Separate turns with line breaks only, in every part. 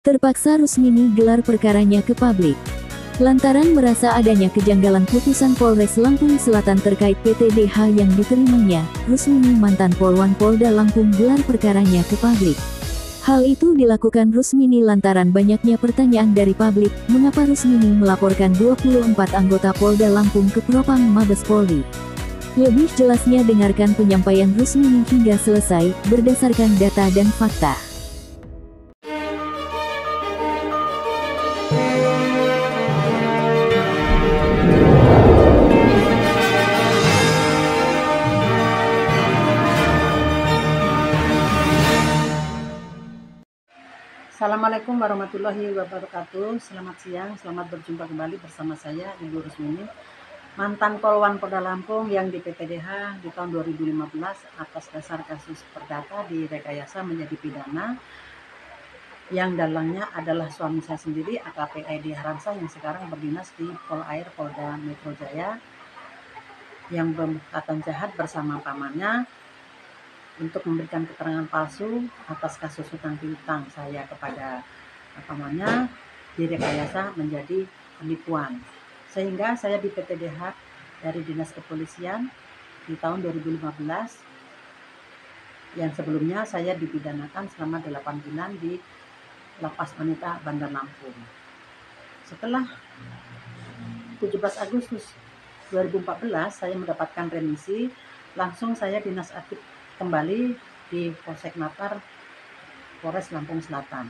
Terpaksa Rusmini gelar perkaranya ke publik. Lantaran merasa adanya kejanggalan putusan Polres Lampung Selatan terkait PTDH yang diterimanya, Rusmini mantan Polwan Polda Lampung gelar perkaranya ke publik. Hal itu dilakukan Rusmini lantaran banyaknya pertanyaan dari publik, mengapa Rusmini melaporkan 24 anggota Polda Lampung ke Propam Mabes Polri. Lebih jelasnya dengarkan penyampaian Rusmini hingga selesai, berdasarkan data dan fakta.
Assalamualaikum warahmatullahi wabarakatuh. Selamat siang, selamat berjumpa kembali bersama saya Ibu Rusmini, mantan Polwan Polda Lampung yang di PTDH di tahun 2015 atas dasar kasus perdata direkayasa menjadi pidana, yang dalangnya adalah suami saya sendiri AKP Edi Haransa yang sekarang berdinas di Polair Polda Metro Jaya, yang berkatan jahat bersama pamannya untuk memberikan keterangan palsu atas kasus hutang piutang saya kepada pamannya direkayasa menjadi penipuan, sehingga saya di PTDH dari Dinas Kepolisian di tahun 2015, yang sebelumnya saya dipidanakan selama 8 bulan di Lapas Wanita Bandar Lampung. Setelah 17 Agustus 2014 saya mendapatkan remisi, langsung saya dinas aktif kembali di Polsek Natar, Polres Lampung Selatan.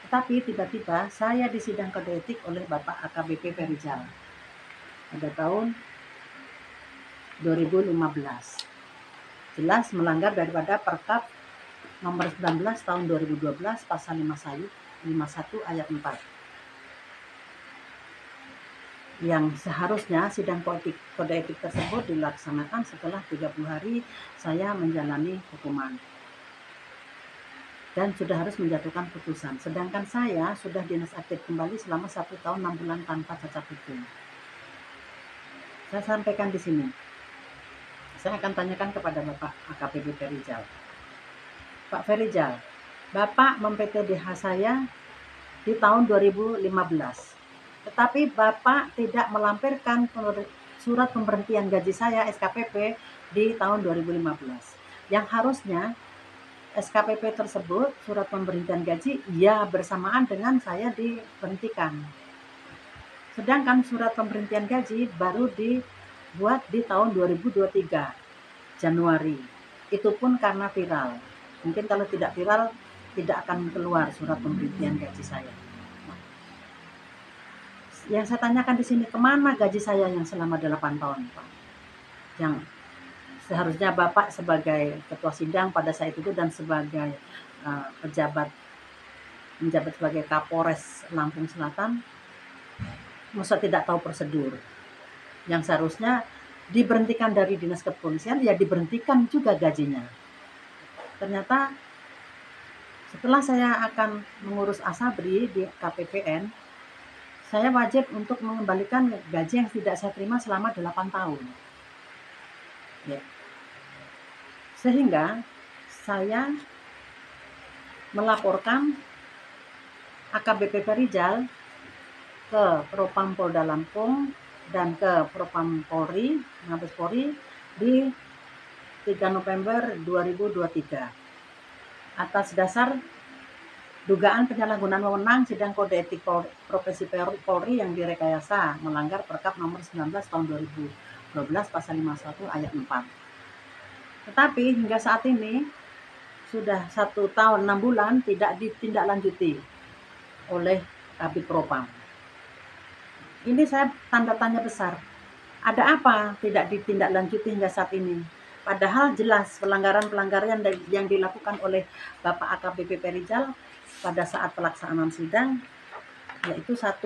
Tetapi tiba-tiba saya disidang kode etik oleh Bapak AKBP Perijal pada tahun 2015. Jelas melanggar daripada Perkap nomor 19 tahun 2012 pasal 51 ayat 4. Yang seharusnya sidang kode etik tersebut dilaksanakan setelah 30 hari saya menjalani hukuman dan sudah harus menjatuhkan putusan. Sedangkan saya sudah dinas aktif kembali selama 1 tahun 6 bulan tanpa cacat hukum. Saya sampaikan di sini. Saya akan tanyakan kepada Bapak AKBP Perijal. Pak Perijal, Bapak mem-PTDH saya di tahun 2015. Tetapi Bapak tidak melampirkan surat pemberhentian gaji saya SKPP di tahun 2015. Yang harusnya SKPP tersebut, surat pemberhentian gaji, ya bersamaan dengan saya diberhentikan. Sedangkan surat pemberhentian gaji baru dibuat di tahun 2023, Januari. Itu pun karena viral. Mungkin kalau tidak viral, tidak akan keluar surat pemberhentian gaji saya. Yang saya tanyakan di sini, kemana gaji saya yang selama 8 tahun, Pak? Yang seharusnya Bapak sebagai ketua sidang pada saat itu dan sebagai menjabat sebagai Kapolres Lampung Selatan, masa tidak tahu prosedur. Yang seharusnya diberhentikan dari dinas kepolisian, ya diberhentikan juga gajinya. Ternyata setelah saya akan mengurus asabri di KPPN, saya wajib untuk mengembalikan gaji yang tidak saya terima selama 8 tahun. Ya. Sehingga saya melaporkan AKBP Perijal ke Propam Polda Lampung dan ke Propam Polri, Mabes Polri di 3 November 2023 atas dasar dugaan penyalahgunaan wewenang sidang kode etik profesi Polri yang direkayasa melanggar Perkap nomor 19 tahun 2012 pasal 51 ayat 4. Tetapi hingga saat ini sudah 1 tahun 6 bulan tidak ditindaklanjuti oleh Kabid Propam. Ini saya tanda tanya besar. Ada apa tidak ditindaklanjuti hingga saat ini? Padahal jelas pelanggaran-pelanggaran yang dilakukan oleh Bapak AKBP Perijal pada saat pelaksanaan sidang, yaitu 1,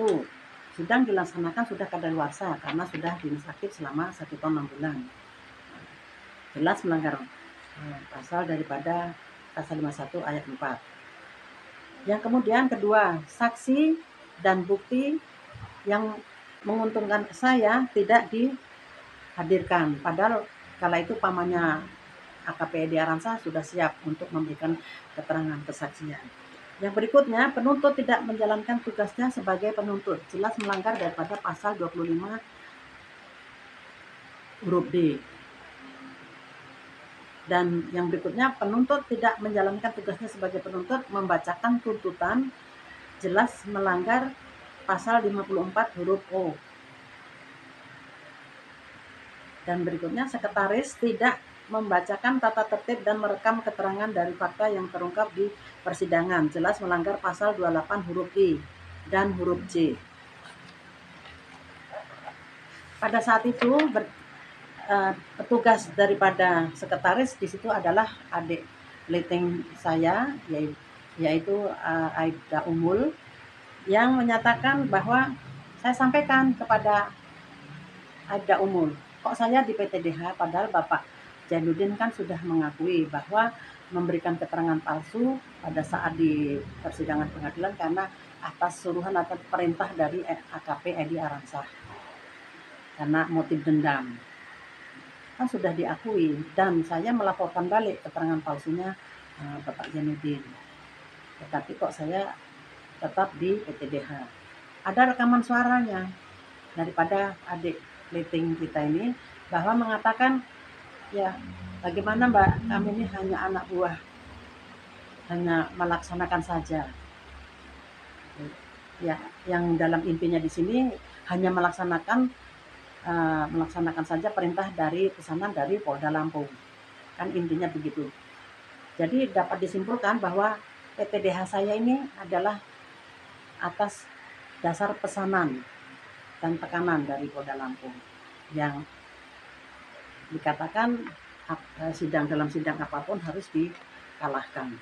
sidang dilaksanakan sudah kadaluarsa karena sudah dinas aktif selama 1 tahun 6 bulan. Jelas melanggar pasal daripada pasal 51 ayat 4. Yang kemudian kedua, saksi dan bukti yang menguntungkan saya tidak dihadirkan. Padahal kala itu pamannya AKP Edi Haransa sudah siap untuk memberikan keterangan kesaksian. Yang berikutnya, penuntut tidak menjalankan tugasnya sebagai penuntut, jelas melanggar daripada pasal 25 huruf D. Dan yang berikutnya, penuntut tidak menjalankan tugasnya sebagai penuntut membacakan tuntutan, jelas melanggar pasal 54 huruf O. Dan berikutnya, sekretaris tidak membacakan tata tertib dan merekam keterangan dari fakta yang terungkap di persidangan, jelas melanggar pasal 28 huruf I dan huruf J. Pada saat itu petugas daripada sekretaris di situ adalah adik leting saya, yaitu Aibda Umul, yang menyatakan bahwa saya sampaikan kepada Aibda Umul, kok saya di PTDH, padahal Bapak Jainuddin kan sudah mengakui bahwa memberikan keterangan palsu pada saat di persidangan pengadilan karena atas suruhan atau perintah dari AKP Edi Aransah karena motif dendam. Kan sudah diakui dan saya melaporkan balik keterangan palsunya Bapak Jainuddin. Tetapi kok saya tetap di PTDH. Ada rekaman suaranya daripada adik leting kita ini bahwa mengatakan, ya bagaimana Mbak, kami ini hanya anak buah, hanya melaksanakan saja. Ya, yang dalam intinya di sini hanya melaksanakan saja perintah dari pesanan dari Polda Lampung. Kan intinya begitu. Jadi dapat disimpulkan bahwa PTDH saya ini adalah atas dasar pesanan dan tekanan dari Polda Lampung yang dikatakan dalam sidang apapun harus dikalahkan.